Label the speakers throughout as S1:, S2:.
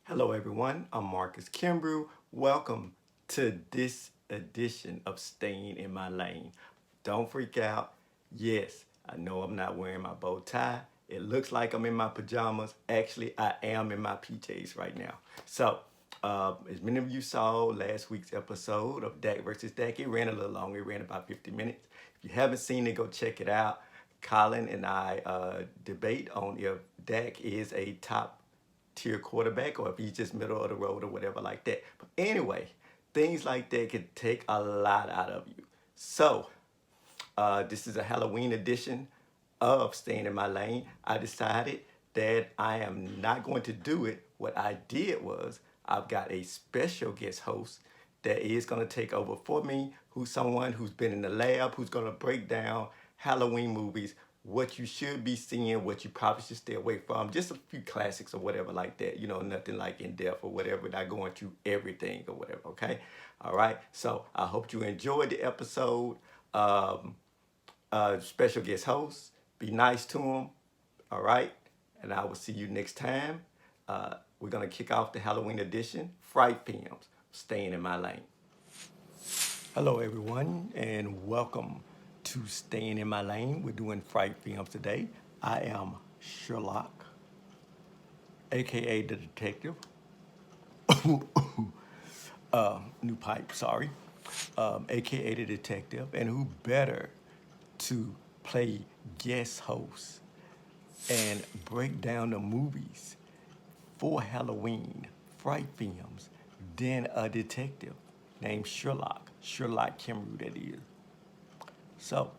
S1: Hello, everyone. I'm Marcus Kimbrough. Welcome to this edition of Staying in My Lane. Don't freak out. Yes, I know I'm not wearing my bow tie. It looks like I'm in my pajamas. Actually, I am in my PJs right now. As many of you saw last week's episode of Dak versus Dak, it ran a little long. It ran about 50 minutes. If you haven't seen it, go check it out. Colin and I debate on if Dak is a top tier quarterback or if he's just middle of the road or whatever like that. But anyway, things like that can take a lot out of you. This is a Halloween edition of Staying in My Lane. I decided that I am not going to do it. What I did was I've got a special guest host that is going to take over for me, who's someone who's been in the lab, who's going to break down Halloween movies, what you should be seeing, what you probably should stay away from, just a few classics or whatever like that. Nothing like in depth or whatever, not going through everything or whatever, okay? All right, so I hope you enjoyed the episode. Um, Special guest host, be nice to him, all right? And I will see you next time. We're going to kick off the Halloween edition, Fright Films, Staying in My Lane. Hello, everyone, and welcome to Staying in My Lane. We're doing Fright Films today. I am Sherlock, aka the detective. New pipe, sorry. Aka the detective, and who better to play guest host and break down the movies for Halloween, Fright Films, than a detective named Sherlock Kimbrough, that is. So,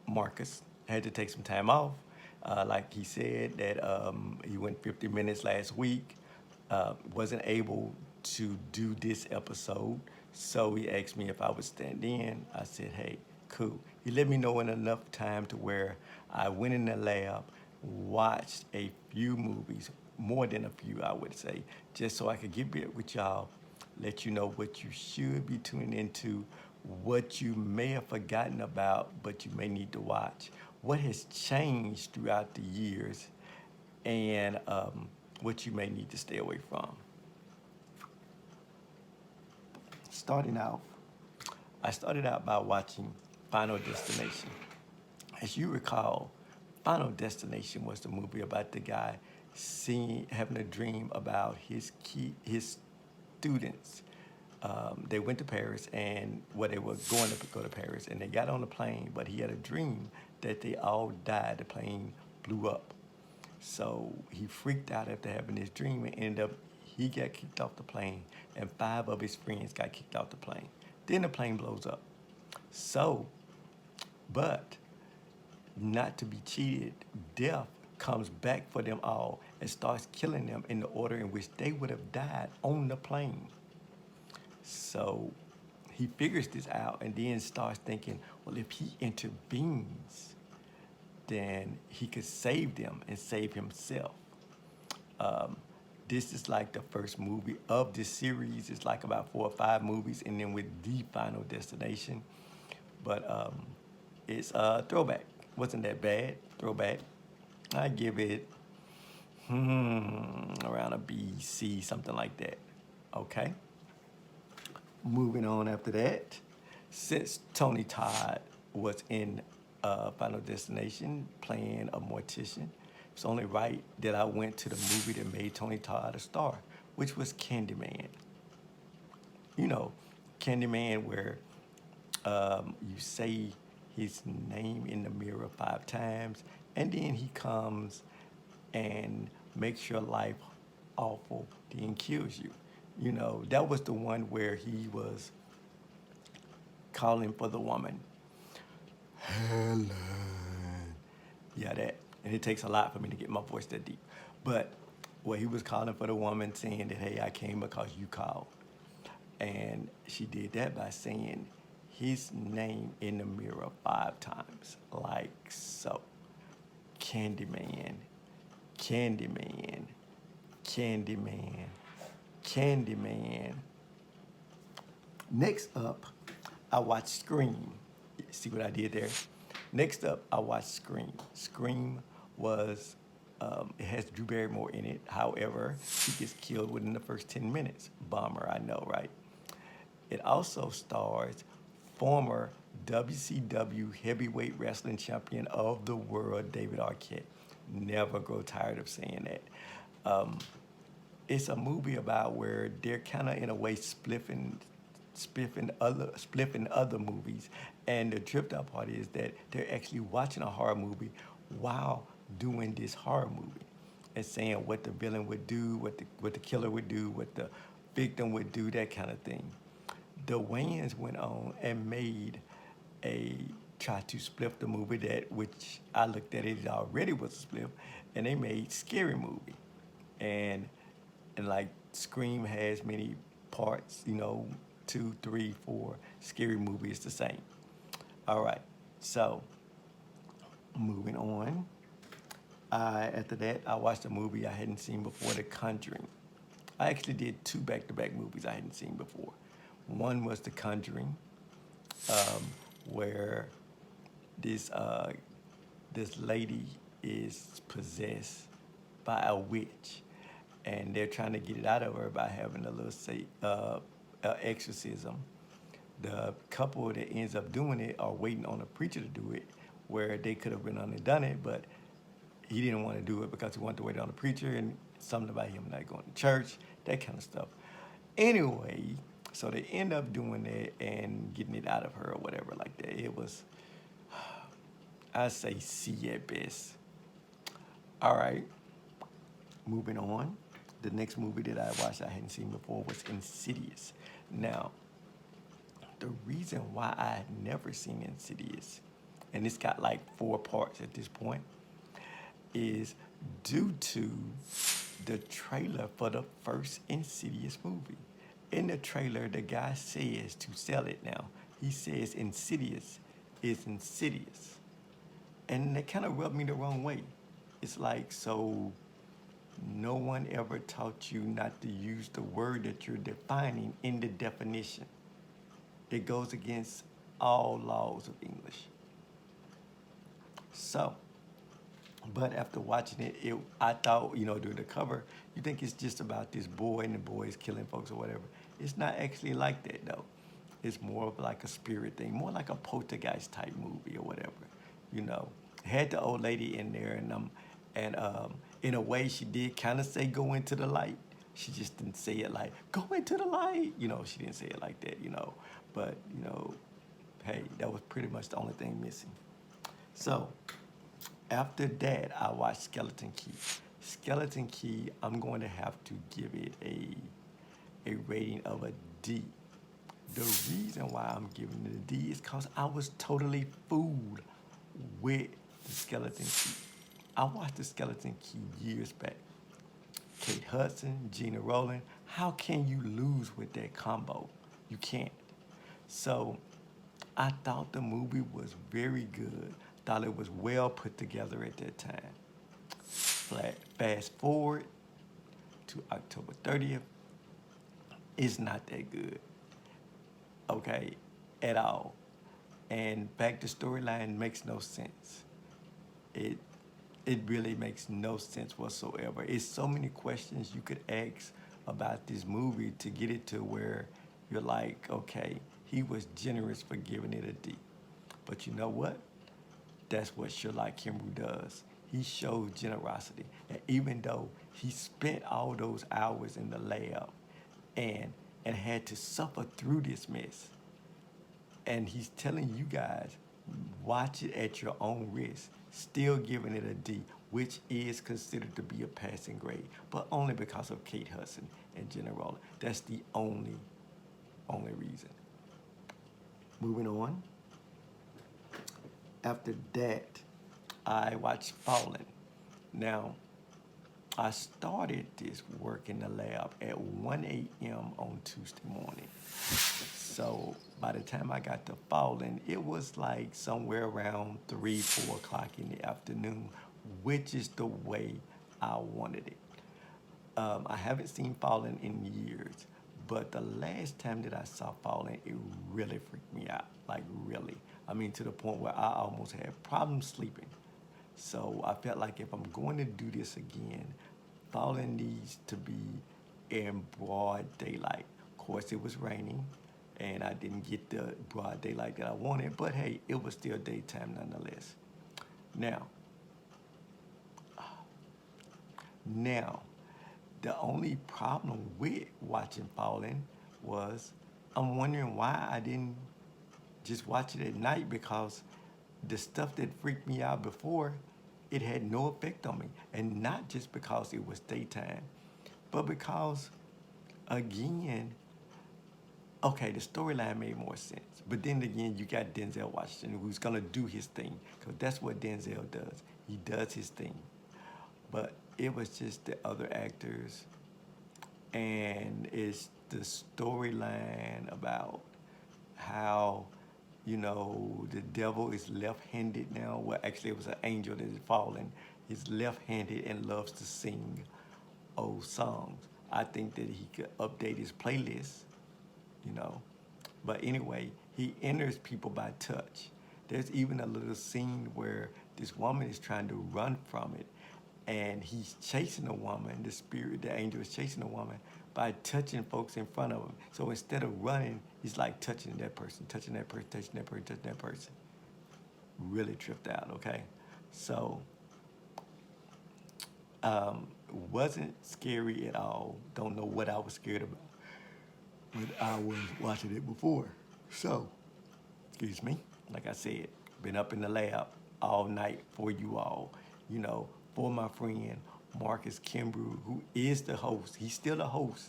S1: Marcus had to take some time off. Like he said, that he went 50 minutes last week, wasn't able to do this episode. So he asked me if I would stand in. I said, hey, cool. He let me know in enough time to where I went in the lab, watched a few movies, more than a few, I would say, just so I could get back with y'all, let you know what you should be tuning into, what you may have forgotten about, but you may need to watch, what has changed throughout the years, and what you may need to stay away from. Starting out, I started out by watching Final Destination. As you recall, Final Destination was the movie about the guy having a dream about his students. They went to Paris, and they were going to go to Paris, and they got on the plane, but he had a dream that they all died. The plane blew up. So he freaked out after having this dream and ended up, he got kicked off the plane, and 5 of his friends got kicked off the plane. Then the plane blows up. So, but not to be cheated, death comes back for them all and starts killing them in the order in which they would have died on the plane. So he figures this out and then starts thinking, well, if he intervenes, then he could save them and save himself. This is like the first movie of this series. It's like about 4 or 5 movies, and then with the Final Destination. But it's a throwback. Wasn't that bad? Throwback. I give it around a B, C, something like that. Okay. Moving on after that, since Tony Todd was in Final Destination playing a mortician, it's only right that I went to the movie that made Tony Todd a star, which was Candyman. You know, Candyman, where you say his name in the mirror 5 times, and then he comes and makes your life awful, then kills you. That was the one where he was calling for the woman. Helen. Yeah, that. And it takes a lot for me to get my voice that deep. But where he was calling for the woman, saying that, hey, I came because you called. And she did that by saying his name in the mirror 5 times, like so. Candyman, Candyman, Candyman, Candyman. Next up, I watched Scream. See what I did there? Next up, I watched Scream. Scream was It has Drew Barrymore in it. However, he gets killed within the first 10 minutes. Bummer, I know, right? It also stars former WCW heavyweight wrestling champion of the world, David Arquette. Never grow tired of saying that. Um, it's a movie about where they're kind of in a way spliffing other movies, and the tripped out part is that they're actually watching a horror movie while doing this horror movie, and saying what the villain would do, what the killer would do, what the victim would do, that kind of thing. The Wayans went on and made a try to split the movie, that which I looked at it already was a split, and they made Scary Movie, and like Scream has many parts, 2, 3, 4. Scary Movie is the same. All right, so moving on. After that, I watched a movie I hadn't seen before, The Conjuring. I actually did two back-to-back movies I hadn't seen before. One was The Conjuring, where this this lady is possessed by a witch, and they're trying to get it out of her by having a little exorcism. The couple that ends up doing it are waiting on a preacher to do it, where they could have been on and done it, but he didn't want to do it because he wanted to wait on the preacher, and something about him not going to church, that kind of stuff. Anyway, so they end up doing it and getting it out of her or whatever like that. It was, I say C at best. All right, moving on. The next movie that I watched I hadn't seen before was Insidious. Now, the reason why I had never seen Insidious, and it's got like 4 parts at this point, is due to the trailer for the first Insidious movie. In the trailer, the guy says, to sell it now, he says Insidious is insidious. And that kind of rubbed me the wrong way. It's like, so no one ever taught you not to use the word that you're defining in the definition. It goes against all laws of English. So, but after watching it, I thought, during the cover, you think it's just about this boy and the boy is killing folks or whatever. It's not actually like that, though. It's more of like a spirit thing, more like a poltergeist type movie or whatever. Had the old lady in there, and in a way, she did kind of say go into the light. She just didn't say it like go into the light. She didn't say it like that. But hey, that was pretty much the only thing missing. So after that, I watched Skeleton Key. Skeleton Key, I'm going to have to give it a rating of a D. The reason why I'm giving it a D is because I was totally fooled with the Skeleton Key. I watched the Skeleton Key years back. Kate Hudson, Gina Rowland. How can you lose with that combo? You can't. So I thought the movie was very good. Thought it was well put together at that time. Fast forward to October 30th. It's not that good. Okay, at all. And back to storyline makes no sense. It really makes no sense whatsoever. It's so many questions you could ask about this movie to get it to where you're like, okay, he was generous for giving it a D. But you know what? That's what Sherlock Kimbrough does. He shows generosity. And even though he spent all those hours in the lab and had to suffer through this mess, and he's telling you guys, watch it at your own risk, still giving it a D, which is considered to be a passing grade, but only because of Kate Hudson and Gina Rowland. That's the only reason. Moving on. After that, I watched Fallen. Now, I started this work in the lab at 1 a.m. on Tuesday morning. So by the time I got to Fallen, it was like somewhere around 3, 4 o'clock in the afternoon, which is the way I wanted it. I haven't seen Fallen in years, but the last time that I saw Fallen, it really freaked me out, like really. I mean, to the point where I almost had problems sleeping. So I felt like if I'm going to do this again, Fallen needs to be in broad daylight. Of course, it was raining, and I didn't get the broad daylight that I wanted, but hey, it was still daytime nonetheless. Now, now, the only problem with watching Fallen was I'm wondering why I didn't just watch it at night, because the stuff that freaked me out before, it had no effect on me. And not just because it was daytime, but because, again, okay, the storyline made more sense. But then again, you got Denzel Washington, who's gonna do his thing, because that's what Denzel does. He does his thing. But it was just the other actors, and it's the storyline about how, the devil is left-handed now. Well, actually, it was an angel that is fallen. He's left-handed and loves to sing old songs. I think that he could update his playlist, you know. But anyway, he enters people by touch. There's even a little scene where this woman is trying to run from it, and he's chasing a woman. The spirit, the angel is chasing a woman by touching folks in front of him. So instead of running, he's like touching that person, touching that person, touching that person, touching that person. Really tripped out, okay? So, wasn't scary at all. Don't know what I was scared about when I was watching it before. So, excuse me, like I said, been up in the lab all night for you all, for my friend Marcus Kimbrough, who is the host. He's still the host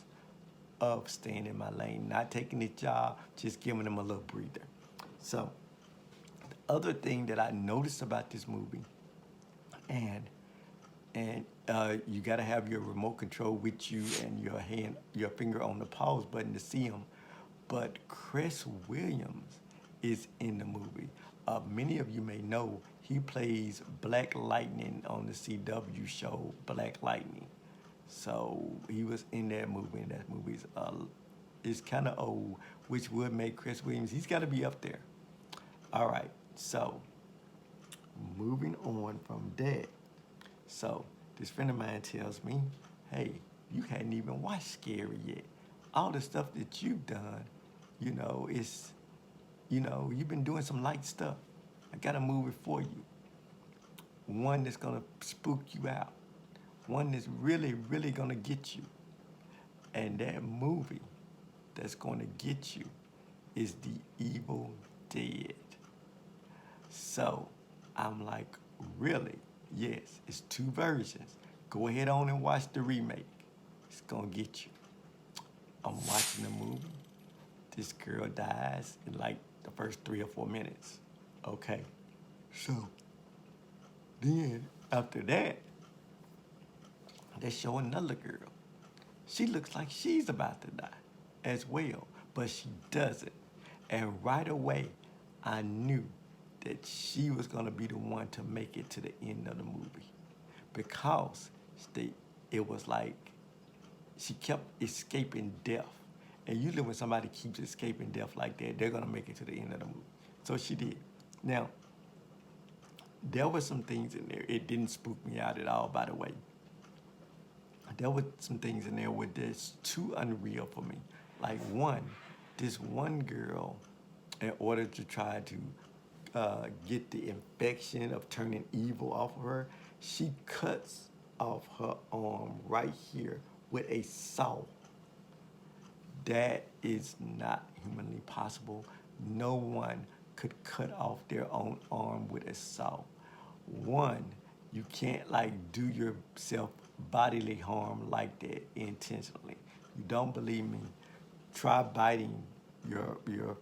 S1: of Staying in My Lane, not taking his job, just giving him a little breather. So, the other thing that I noticed about this movie, and you got to have your remote control with you and your finger on the pause button to see him. But Chris Williams is in the movie. Many of you may know he plays Black Lightning on the CW show Black Lightning. So he was in that movie, and that movie is kind of old, which would make Chris Williams, he's got to be up there. All right, so moving on from that. So this friend of mine tells me, hey, you hadn't even watched Scary yet. All the stuff that you've done, it's, you've been doing some light stuff. I got a movie for you. One that's gonna spook you out. One that's really, really gonna get you. And that movie that's gonna get you is The Evil Dead. So I'm like, really? Yes, it's two versions. Go ahead on and watch the remake. It's gonna get you. I'm watching the movie. This girl dies in like the first 3 or 4 minutes. Okay. So then after that, they show another girl. She looks like she's about to die as well, but she doesn't. And right away, I knew that she was gonna be the one to make it to the end of the movie, because it was like she kept escaping death. And usually when somebody keeps escaping death like that, they're gonna make it to the end of the movie. So she did. Now, there were some things in there. It didn't spook me out at all, by the way. There were some things in there where that's too unreal for me. Like this one girl, in order to try to get the infection of turning evil off of her, she cuts off her arm right here with a saw. That is not humanly possible. No one could cut off their own arm with a saw. One, you can't like do yourself bodily harm like that intentionally. You don't believe me? Try biting your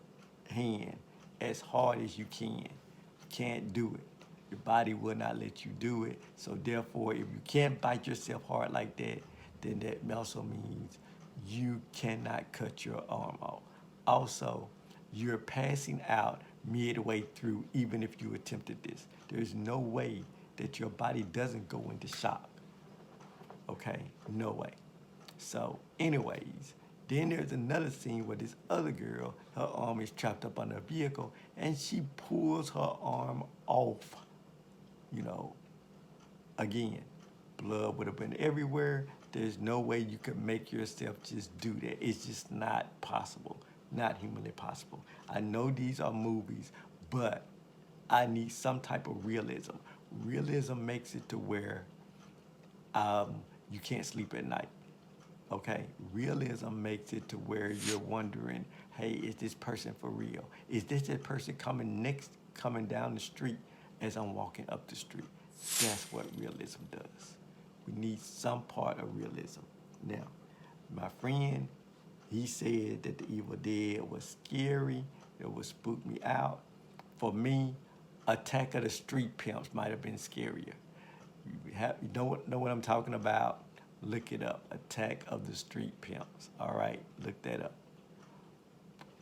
S1: hand as hard as you can. You can't do it. Your body will not let you do it. So therefore, if you can't bite yourself hard like that, then that also means you cannot cut your arm off. Also, you're passing out midway through even if you attempted this. There's no way that your body doesn't go into shock. Okay? No way. So, anyways, then there's another scene where this other girl, her arm is trapped up on a vehicle, and she pulls her arm off, you know, Again, blood would have been everywhere. There's no way you could make yourself just do that. It's just not possible, not humanly possible. I know these are movies, but I need some type of realism. Realism makes it to where you can't sleep at night. Okay, realism makes it to where you're wondering, hey, is this person for real? Is this that person coming down the street as I'm walking up the street? That's what realism does. We need some part of realism. Now, my friend, he said that the Evil Dead was scary, it would spook me out. For me, Attack of the Street Pimps might have been scarier. You know what I'm talking about? Look it up. Attack of the Street Pimps. All right, look that up.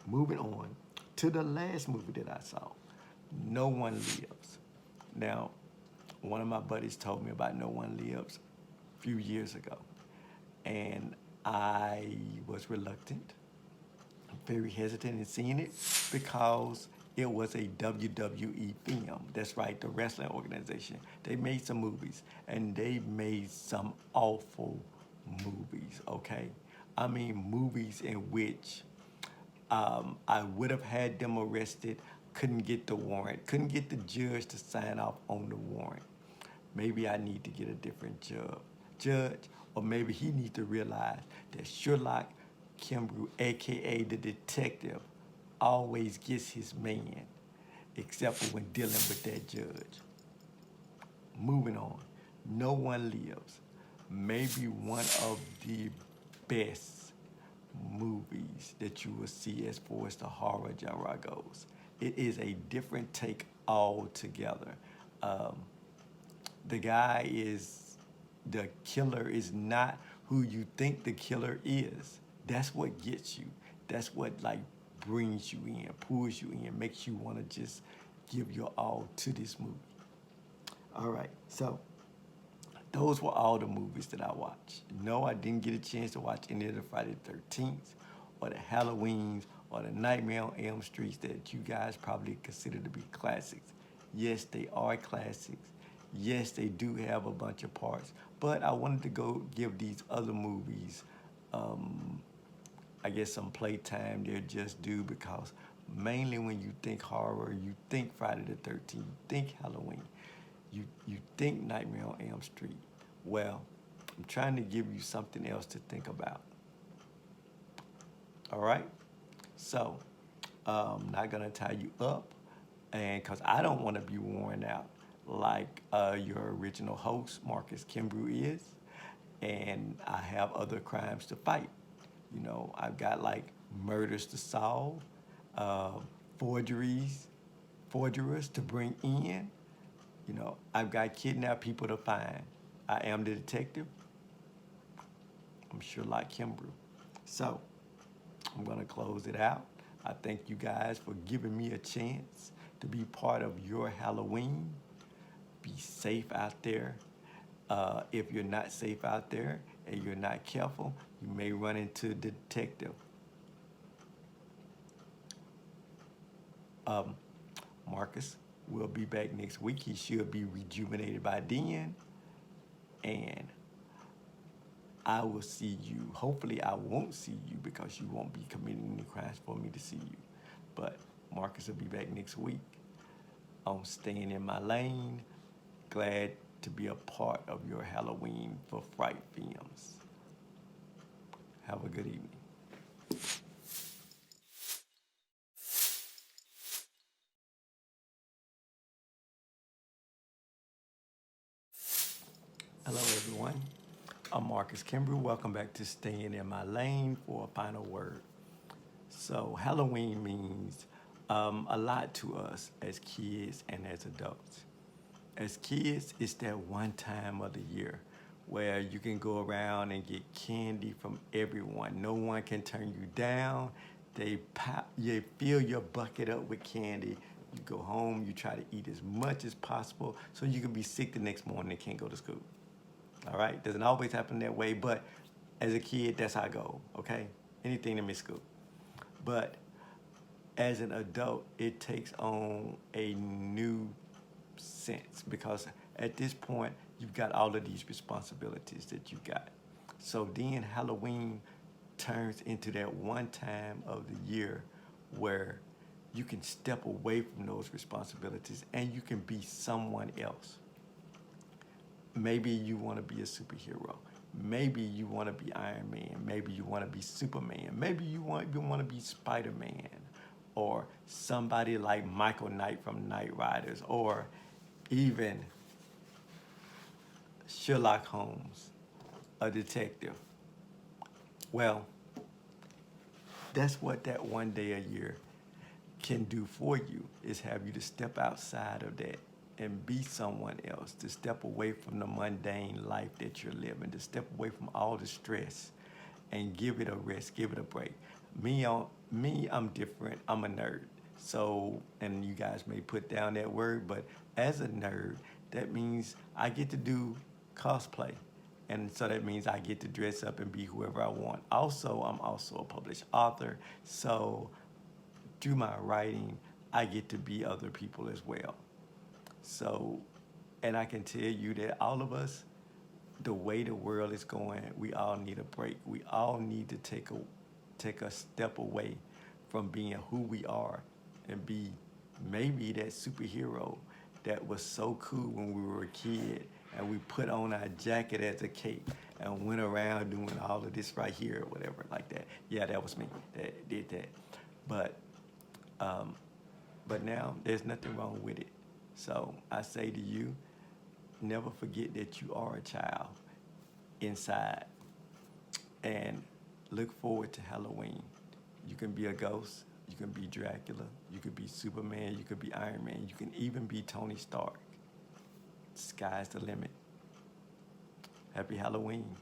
S1: Moving on to the last movie that I saw, No One Lives. Now, one of my buddies told me about No One Lives a few years ago, and I was reluctant, very hesitant in seeing it because it was a WWE film. That's right, the wrestling organization. They made some movies, and they made some awful movies, okay? I mean, movies in which I would have had them arrested, couldn't get the warrant, couldn't get the judge to sign off on the warrant. Maybe I need to get a different judge, or maybe he needs to realize that Sherlock Kimbrough, aka the detective, always gets his man, except for when dealing with that judge. Moving on, No One Lives. Maybe one of the best movies that you will see as far as the horror genre goes. It is a different take altogether. Um, the guy is, the killer is not who you think the killer is. That's what gets you. That's what like brings you in, pulls you in, makes you want to just give your all to this movie. All right, so those were all the movies that I watched. No, I didn't get a chance to watch any of the Friday the 13th or the Halloweens or the Nightmare on Elm Streets that you guys probably consider to be classics. Yes, they are classics. Yes, they do have a bunch of parts. But I wanted to go give these other movies, um, I guess, some playtime they're just due because mainly when you think horror, you think Friday the 13th, you think Halloween, you think Nightmare on Elm Street. Well, I'm trying to give you something else to think about. All right? So, I'm not going to tie you up, and because I don't want to be worn out like your original host, Marcus Kimbrough, is, and I have other crimes to fight. You know, I've got like murders to solve, uh, forgeries, forgerers to bring in. You know, I've got kidnapped people to find. I am the detective. I'm Sherlock Kimbrough. So I'm going to close it out. I thank you guys for giving me a chance to be part of your Halloween. Be safe out there. If you're not safe out there and you're not careful, you may run into the detective. Um, Marcus will be back next week. He should be rejuvenated by then. And I will see you. Hopefully, I won't see you because you won't be committing any crimes for me to see you. But Marcus will be back next week. I'm staying in my lane. Glad to be a part of your Halloween for Fright Films. Have a good evening. Hello, everyone. I'm Marcus Kimbrough. Welcome back to Staying in My Lane for a final word. So, Halloween means a lot to us as kids and as adults. As kids, it's that one time of the year where you can go around and get candy from everyone. No one can turn you down. You fill your bucket up with candy. You go home, you try to eat as much as possible so you can be sick the next morning and can't go to school. All right? Doesn't always happen that way, but as a kid, that's how I go, okay? Anything to miss school. But as an adult, it takes on a new sense because at this point, you've got all of these responsibilities that you got. So then Halloween turns into that one time of the year where you can step away from those responsibilities and you can be someone else. Maybe you want to be a superhero. Maybe you want to be Iron Man. Maybe you want to be Superman. Maybe you want to be Spider-Man, or somebody like Michael Knight from Knight Riders, or even Sherlock Holmes, a detective. Well, that's what that one day a year can do for you, is have you to step outside of that and be someone else, to step away from the mundane life that you're living, to step away from all the stress and give it a rest, give it a break. I'm different. I'm a nerd. So, and you guys may put down that word, but as a nerd, that means I get to do cosplay. And so that means I get to dress up and be whoever I want. Also, I'm also a published author. So through my writing, I get to be other people as well. So, and I can tell you that all of us, the way the world is going, we all need a break. We all need to take a step away from being who we are and be maybe that superhero that was so cool when we were a kid, and we put on our jacket as a cape and went around doing all of this right here or whatever like that. Yeah, that was me that did that. But now there's nothing wrong with it. So I say to you, never forget that you are a child inside, and look forward to Halloween. You can be a ghost, you can be Dracula, you could be Superman, you could be Iron Man, you can even be Tony Stark. Sky's the limit. Happy Halloween.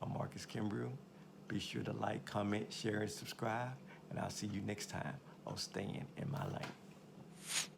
S1: I'm Marcus Kimbrough. Be sure to like, comment, share, and subscribe, and I'll see you next time on Staying in My Lane.